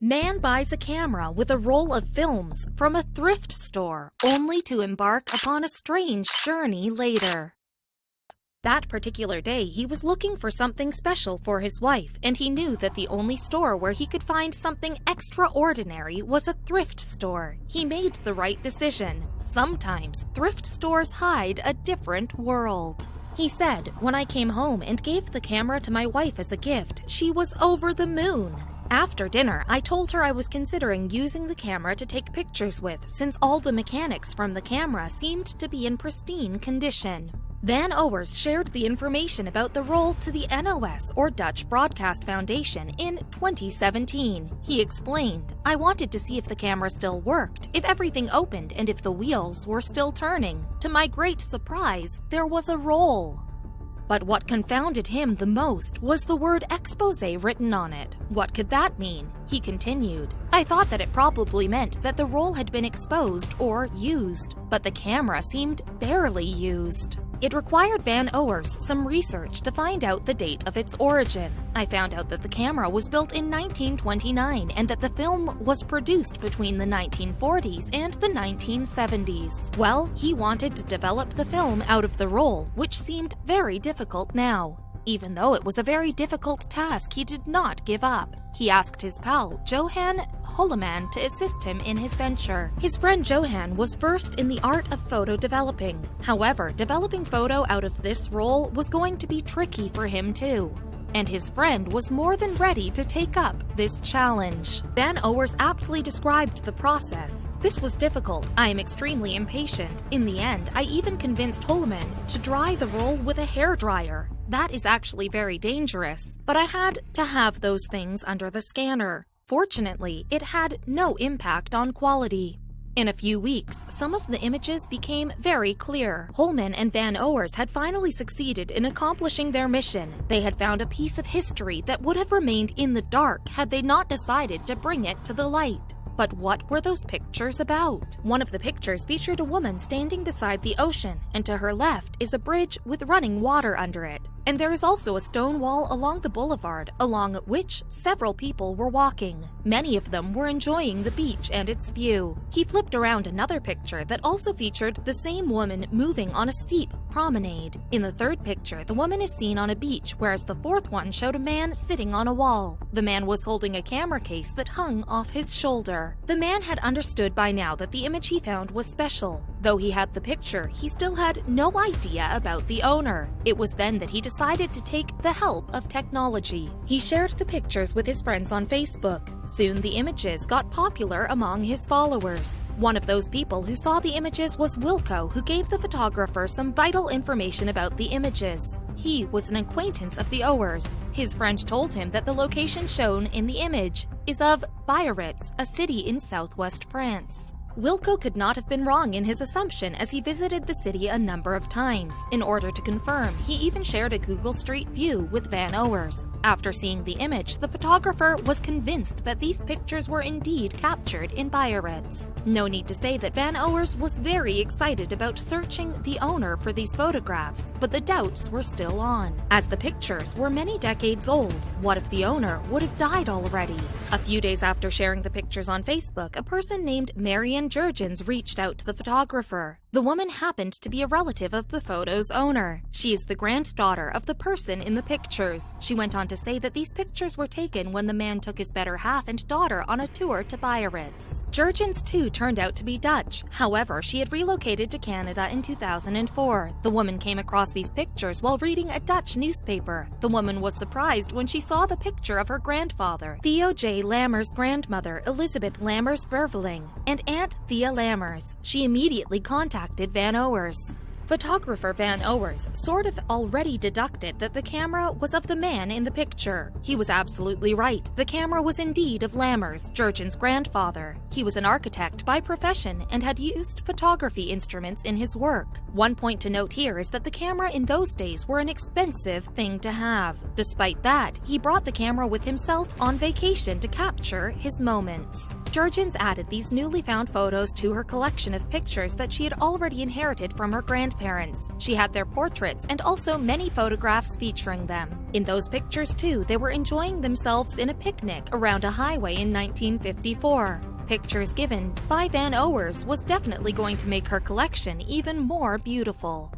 Man buys a camera with a roll of films from a thrift store, only to embark upon a strange journey later. That particular day, he was looking for something special for his wife, and he knew that the only store where he could find something extraordinary was a thrift store. He made the right decision. Sometimes, thrift stores hide a different world. He said, "When I came home and gave the camera to my wife as a gift, she was over the moon. After dinner, I told her I was considering using the camera to take pictures with, since all the mechanics from the camera seemed to be in pristine condition." Van Oers shared the information about the roll to the NOS, or Dutch Broadcast Foundation, in 2017. He explained, "I wanted to see if the camera still worked, if everything opened, and if the wheels were still turning. To my great surprise, there was a roll." But what confounded him the most was the word EXPOSÉ written on it. What could that mean? He continued, "I thought that it probably meant that the roll had been exposed or used, but the camera seemed barely used." It required Van Oers some research to find out the date of its origin. "I found out that the camera was built in 1929 and that the film was produced between the 1940s and the 1970s. Well, he wanted to develop the film out of the roll, which seemed very difficult now. Even though it was a very difficult task, he did not give up. He asked his pal, Johan Holleman, to assist him in his venture. His friend Johan was versed in the art of photo developing. However, developing photo out of this roll was going to be tricky for him too. And his friend was more than ready to take up this challenge. Van Oers aptly described the process. "This was difficult. I am extremely impatient. In the end, I even convinced Holleman to dry the roll with a hairdryer. That is actually very dangerous, but I had to have those things under the scanner. Fortunately, it had no impact on quality." In a few weeks, some of the images became very clear. Holleman and Van Oers had finally succeeded in accomplishing their mission. They had found a piece of history that would have remained in the dark had they not decided to bring it to the light. But what were those pictures about? One of the pictures featured a woman standing beside the ocean, and to her left is a bridge with running water under it. And there is also a stone wall along the boulevard, along which several people were walking. Many of them were enjoying the beach and its view. He flipped around another picture that also featured the same woman moving on a steep promenade. In the third picture, the woman is seen on a beach, whereas the fourth one showed a man sitting on a wall. The man was holding a camera case that hung off his shoulder. The man had understood by now that the image he found was special. Though he had the picture, he still had no idea about the owner. It was then that he decided to take the help of technology. He shared the pictures with his friends on Facebook. Soon the images got popular among his followers. One of those people who saw the images was Wilco, who gave the photographer some vital information about the images. He was an acquaintance of the Oers. His friend told him that the location shown in the image is of Biarritz, a city in southwest France. Wilco could not have been wrong in his assumption, as he visited the city a number of times. In order to confirm, he even shared a Google Street View with Van Oers. After seeing the image, the photographer was convinced that these pictures were indeed captured in Biarritz. No need to say that Van Oers was very excited about searching the owner for these photographs, but the doubts were still on. As the pictures were many decades old, what if the owner would have died already? A few days after sharing the pictures on Facebook, a person named Marian Jurgens reached out to the photographer. The woman happened to be a relative of the photo's owner. She is the granddaughter of the person in the pictures. She went on to say that these pictures were taken when the man took his better half and daughter on a tour to Biarritz. Jurgens too turned out to be Dutch. However, she had relocated to Canada in 2004. The woman came across these pictures while reading a Dutch newspaper. The woman was surprised when she saw the picture of her grandfather, Theo J. Lammers' grandmother, Elizabeth Lammers Berveling, and Aunt Thea Lammers. She immediately contacted Van Oers. Photographer Van Oers sort of already deducted that the camera was of the man in the picture. He was absolutely right. The camera was indeed of Lammers, Jurgens' grandfather. He was an architect by profession and had used photography instruments in his work. One point to note here is that the camera in those days were an expensive thing to have. Despite that, he brought the camera with himself on vacation to capture his moments. Jurgens added these newly found photos to her collection of pictures that she had already inherited from her grandparents. She had their portraits and also many photographs featuring them. In those pictures, too, they were enjoying themselves in a picnic around a highway in 1954. Pictures given by Van Oers was definitely going to make her collection even more beautiful.